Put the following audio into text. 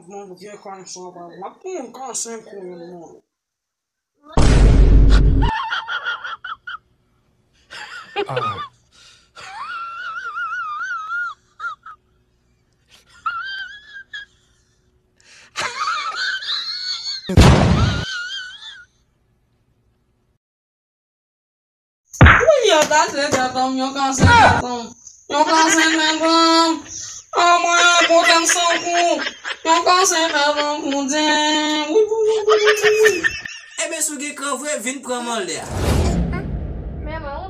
Não via com só mas pum, cara sempre com Iya tak datang yo kasih datang. Yo kasih datang. Amanhã potencialku. Yo kasih datang kucing. Ebe sugi kan vwe vin praman le. Mesmo,